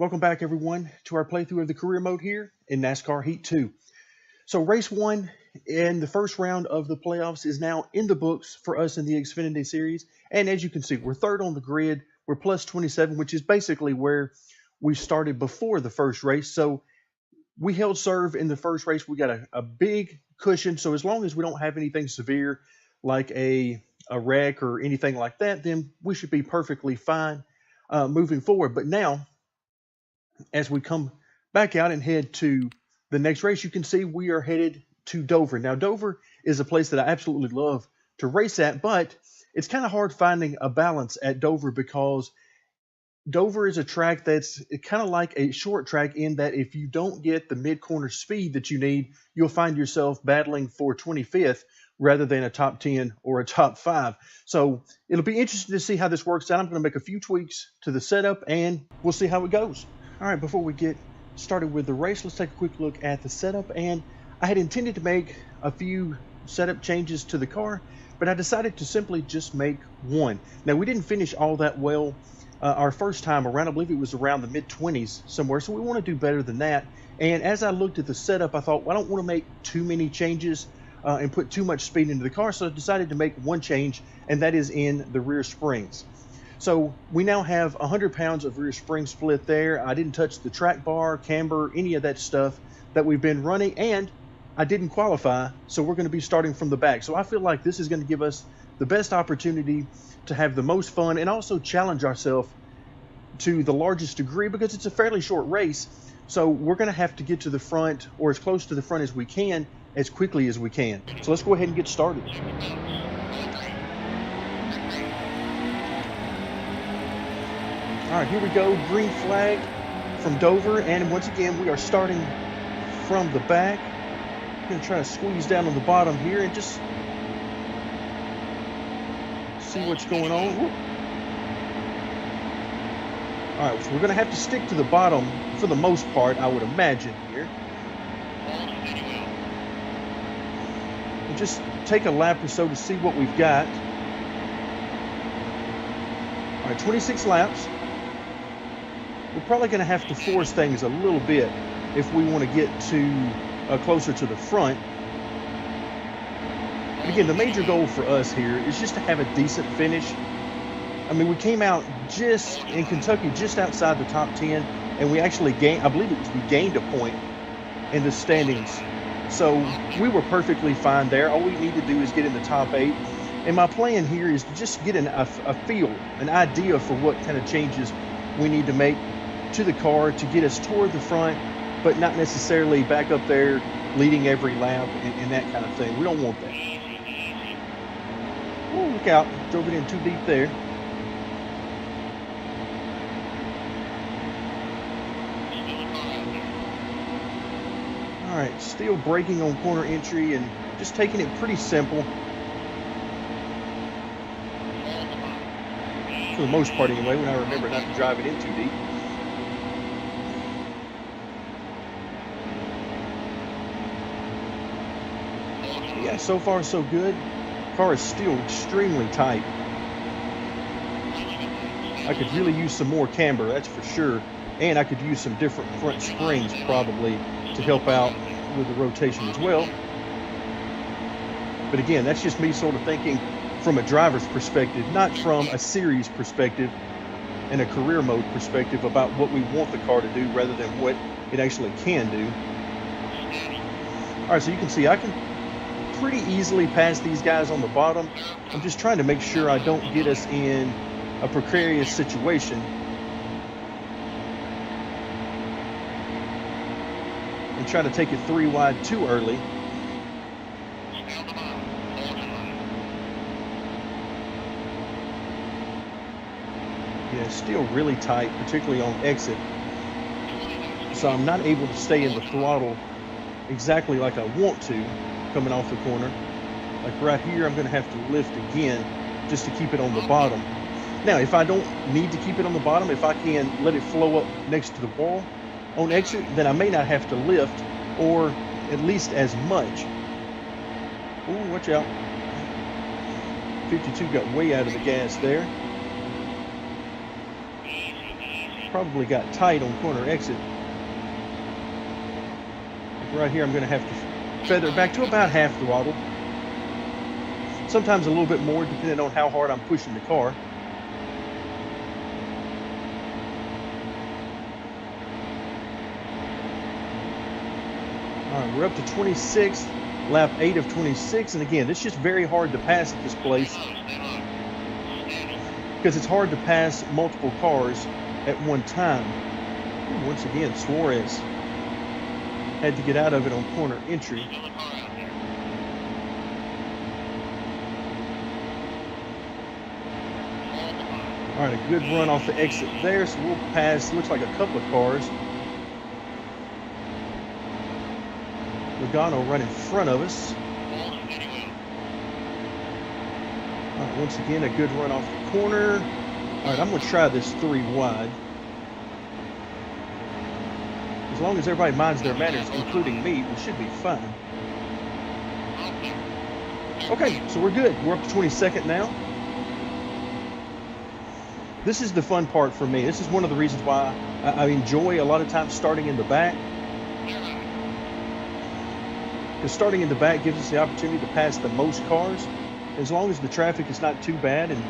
Welcome back, everyone, to our playthrough of the career mode here in NASCAR Heat 2. So race 1 in the first round of the playoffs is now in the books for us in the Xfinity series. And as you can see, we're third on the grid. We're plus 27, which is basically where we started before the first race. So we held serve in the first race. We got a big cushion. So as long as we don't have anything severe like a wreck or anything like that, then we should be perfectly fine moving forward. But now, as we come back out and head to the next race, you can see we are headed to Dover. Now, Dover is a place that I absolutely love to race at, but it's kind of hard finding a balance at Dover because Dover is a track that's kind of like a short track in that if you don't get the mid-corner speed that you need, you'll find yourself battling for 25th rather than a top 10 or a top 5. So it'll be interesting to see how this works out. I'm going to make a few tweaks to the setup and we'll see how it goes. All right, before we get started with the race, let's take a quick look at the setup. And I had intended to make a few setup changes to the car, but I decided to simply just make one. Now, we didn't finish all that well our first time around. I believe it was around the mid-20s somewhere, so we want to do better than that. And as I looked at the setup, I thought, well, I don't want to make too many changes and put too much speed into the car, so I decided to make one change, and that is in the rear springs. So we now have 100 pounds of rear spring split there. I didn't touch the track bar, camber, any of that stuff that we've been running, and I didn't qualify, so we're going to be starting from the back. So I feel like this is going to give us the best opportunity to have the most fun and also challenge ourselves to the largest degree because it's a fairly short race. So we're going to have to get to the front or as close to the front as we can as quickly as we can. So let's go ahead and get started. All right, here we go, green flag from Dover, and once again, we are starting from the back. I'm gonna try to squeeze down on the bottom here and just see what's going on. Whoop. All right, so we're gonna have to stick to the bottom for the most part, I would imagine here. And just take a lap or so to see what we've got. All right, 26 laps. We're probably going to have to force things a little bit if we want to get to closer to the front. But again, the major goal for us here is just to have a decent finish. I mean, we came out just in Kentucky, just outside the top 10, and we actually gained, I believe it was, we gained a point in the standings. So we were perfectly fine there. All we need to do is get in the top 8. And my plan here is to just get a feel, an idea for what kind of changes we need to make to the car to get us toward the front, but not necessarily back up there leading every lap and that kind of thing. We don't want that. Oh, look out. Drove it in too deep there. All right, still braking on corner entry and just taking it pretty simple. For the most part anyway, when I remember not to drive it in too deep. Yeah, so far so good. Car is still extremely tight. I could really use some more camber, that's for sure. And I could use some different front springs probably to help out with the rotation as well. But again, that's just me sort of thinking from a driver's perspective, not from a series perspective and a career mode perspective about what we want the car to do rather than what it actually can do. All right, so you can see I can pretty easily pass these guys on the bottom. I'm just trying to make sure I don't get us in a precarious situation. And try to take it 3 wide too early. Yeah, it's still really tight, particularly on exit. So I'm not able to stay in the throttle exactly like I want to coming off the corner. Like right here, I'm going to have to lift again just to keep it on the bottom. Now, if I don't need to keep it on the bottom, if I can let it flow up next to the wall on exit, then I may not have to lift, or at least as much. Oh, watch out. 52 got way out of the gas there. Probably got tight on corner exit. Right here, I'm going to have to feather it back to about half throttle. Sometimes a little bit more, depending on how hard I'm pushing the car. All right, we're up to 26, lap 8 of 26. And again, it's just very hard to pass at this place because it's hard to pass multiple cars at one time. Ooh, once again, Suarez had to get out of it on corner entry. All right, a good run off the exit there, so we'll pass, looks like a couple of cars. Gaughan right in front of us. All right, once again, a good run off the corner. All right, I'm going to try this 3 wide. As long as everybody minds their manners, including me, we should be fine. Okay, so we're good. We're up to 22nd now. This is the fun part for me. This is one of the reasons why I enjoy a lot of times starting in the back. Because starting in the back gives us the opportunity to pass the most cars. As long as the traffic is not too bad and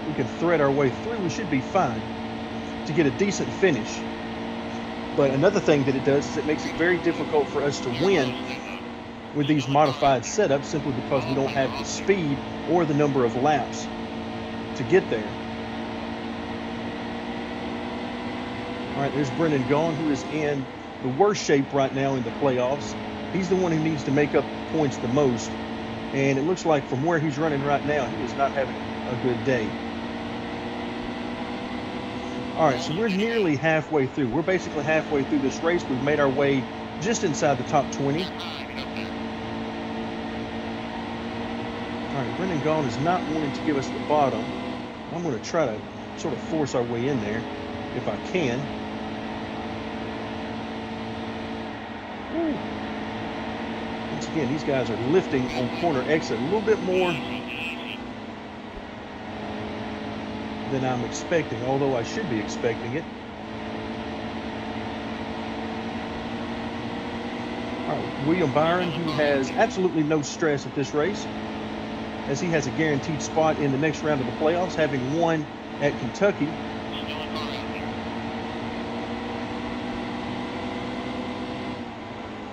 we can thread our way through, we should be fine to get a decent finish. But another thing that it does is it makes it very difficult for us to win with these modified setups simply because we don't have the speed or the number of laps to get there. All right, there's Gaughan, who is in the worst shape right now in the playoffs. He's the one who needs to make up points the most. And it looks like from where he's running right now, he is not having a good day. All right, so we're nearly halfway through. We're basically halfway through this race. We've made our way just inside the top 20. All right, Gaughan is not wanting to give us the bottom. I'm going to try to sort of force our way in there if I can. Woo. Once again, these guys are lifting on corner exit a little bit more than I'm expecting, although I should be expecting it. All right, William Byron, who has absolutely no stress at this race, as he has a guaranteed spot in the next round of the playoffs, having won at Kentucky.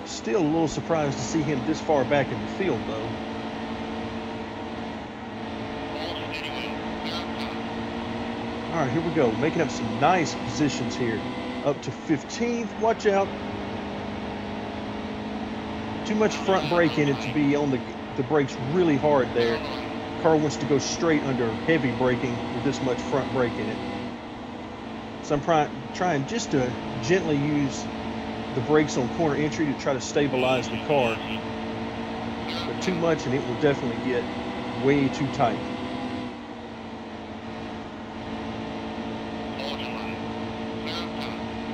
Still a little surprised to see him this far back in the field, though. All right, here we go. Making up some nice positions here. Up to 15th. Watch out. Too much front brake in it to be on the brakes really hard there. Car wants to go straight under heavy braking with this much front brake in it. So I'm trying just to gently use the brakes on corner entry to try to stabilize the car. But too much and it will definitely get way too tight.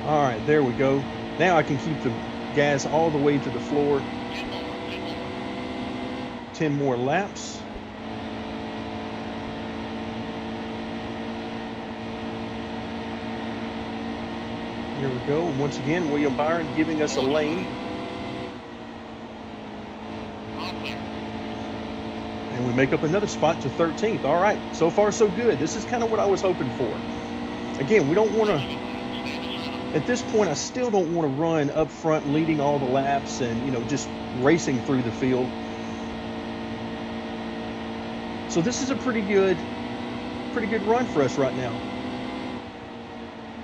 All right, there we go. Now I can keep the gas all the way to the floor. 10 more laps. Here we go. Once again, William Byron giving us a lane. And we make up another spot to 13th. All right, so far so good. This is kind of what I was hoping for. Again, we don't want to, at this point, I still don't want to run up front leading all the laps and, you know, just racing through the field. So this is a pretty good run for us right now.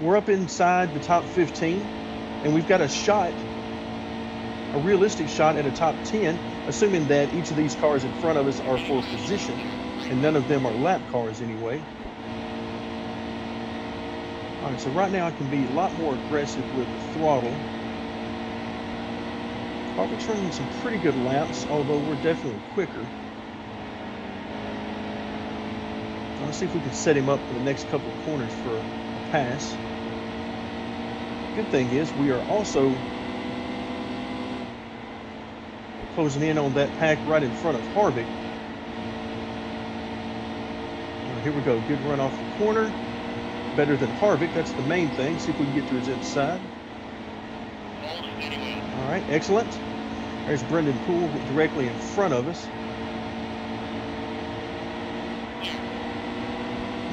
We're up inside the top 15, and we've got a shot, a realistic shot at a top 10, assuming that each of these cars in front of us are for position, and none of them are lap cars anyway. All right, so right now I can be a lot more aggressive with the throttle. Harvick's running some pretty good laps, although we're definitely quicker. Let's see if we can set him up for the next couple of corners for a pass. Good thing is we are also closing in on that pack right in front of Harvick. All right, here we go. Good run off the corner. better than Harvick. That's the main thing. See if we can get to his inside. All right, excellent. There's Brendan Poole directly in front of us.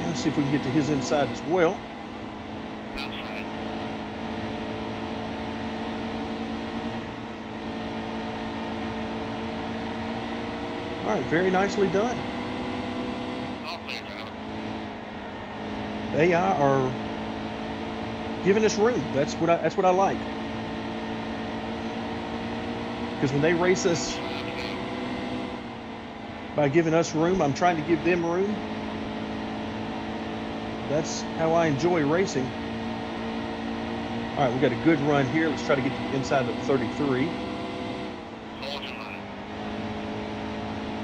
Let's see if we can get to his inside as well. All right, very nicely done. The AI are giving us room. That's what I like. Because when they race us by giving us room, I'm trying to give them room. That's how I enjoy racing. All right, we got a good run here. Let's try to get to the inside of 33.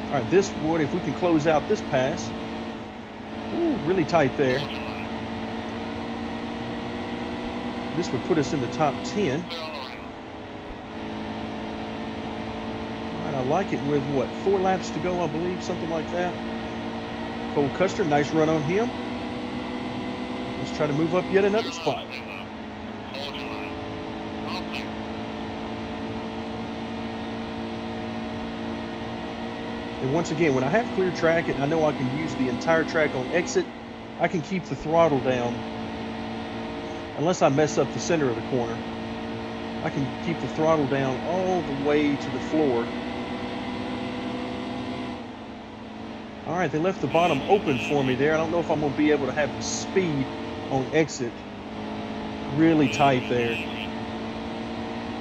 All right, this would, if we can close out this pass. Ooh, really tight there. This would put us in the top 10. All right, I like it with, what, 4 laps to go, I believe, something like that. Cole Custer, nice run on him. Let's try to move up yet another spot. And once again, when I have clear track and I know I can use the entire track on exit, I can keep the throttle down. Unless I mess up the center of the corner, I can keep the throttle down all the way to the floor. All right, they left the bottom open for me there. I don't know if I'm going to be able to have the speed on exit. Really tight there.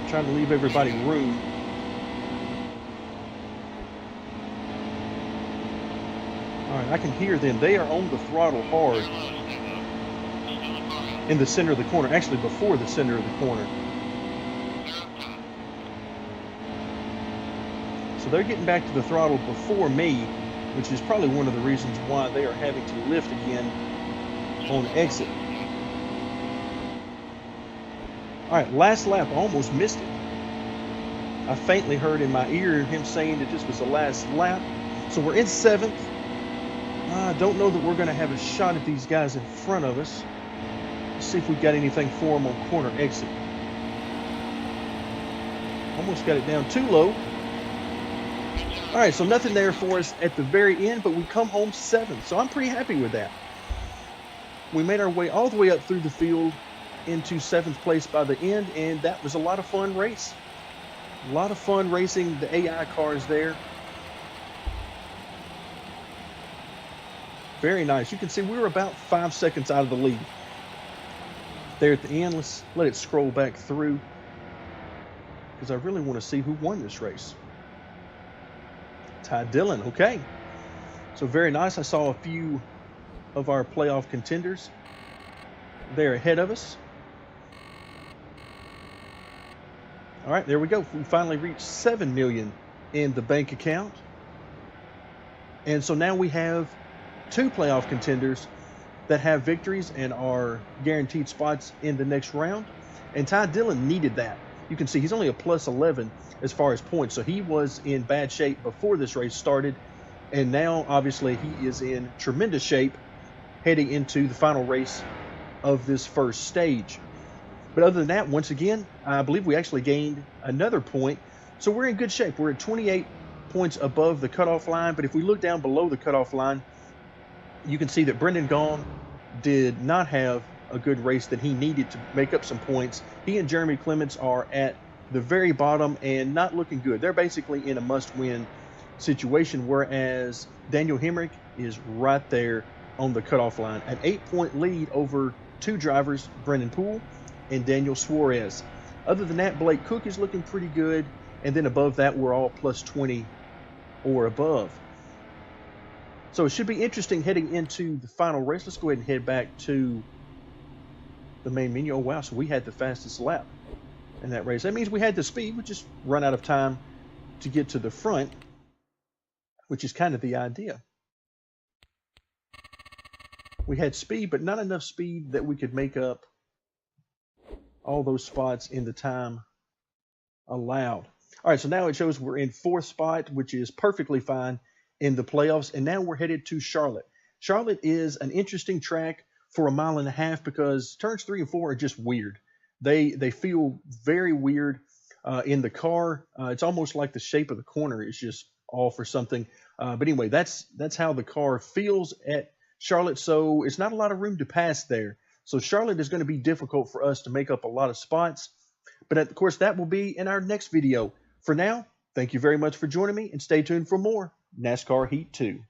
Trying to leave everybody room. All right, I can hear them. They are on the throttle hard in the center of the corner, actually before the center of the corner. So they're getting back to the throttle before me, which is probably one of the reasons why they are having to lift again on exit. All right, last lap, I almost missed it. I faintly heard in my ear him saying that this was the last lap. So we're in 7th. I don't know that we're going to have a shot at these guys in front of us. Let's see if we've got anything for them on corner exit. Almost got it down too low. All right, so nothing there for us at the very end, but we come home 7th. So I'm pretty happy with that. We made our way all the way up through the field into 7th place by the end, and that was a lot of fun race. A lot of fun racing the AI cars there. Very nice. You can see we were about 5 seconds out of the lead. There at the end, let's let it scroll back through because I really want to see who won this race. Ty Dillon, okay. So very nice. I saw a few of our playoff contenders there ahead of us. All right, there we go. We finally reached 7 million in the bank account. And so now we have 2 playoff contenders that have victories and are guaranteed spots in the next round. And Ty Dillon needed that. You can see he's only a plus 11 as far as points. So he was in bad shape before this race started. And now, obviously, he is in tremendous shape heading into the final race of this first stage. But other than that, once again, I believe we actually gained another point. So we're in good shape. We're at 28 points above the cutoff line. But if we look down below the cutoff line, you can see that Brendan Gaughan did not have a good race that he needed to make up some points. He and Jeremy Clements are at the very bottom and not looking good. They're basically in a must-win situation, whereas Daniel Hemrick is right there on the cutoff line. An 8-point lead over 2 drivers, Brendan Poole and Daniel Suarez. Other than that, Blake Cook is looking pretty good. And then above that, we're all plus 20 or above. So it should be interesting heading into the final race. Let's go ahead and head back to the main menu. Oh, wow. So we had the fastest lap in that race. That means we had the speed. We just run out of time to get to the front, which is kind of the idea. We had speed, but not enough speed that we could make up all those spots in the time allowed. All right, so now it shows we're in 4th spot, which is perfectly fine in the playoffs. And now we're headed to Charlotte. Charlotte is an interesting track for a mile and a half because turns 3 and 4 are just weird. They feel very weird in the car. It's almost like the shape of the corner is just off or something. But anyway, that's how the car feels at Charlotte. So it's not a lot of room to pass there. So Charlotte is going to be difficult for us to make up a lot of spots. But of course, that will be in our next video. For now, thank you very much for joining me, and stay tuned for more NASCAR Heat 2.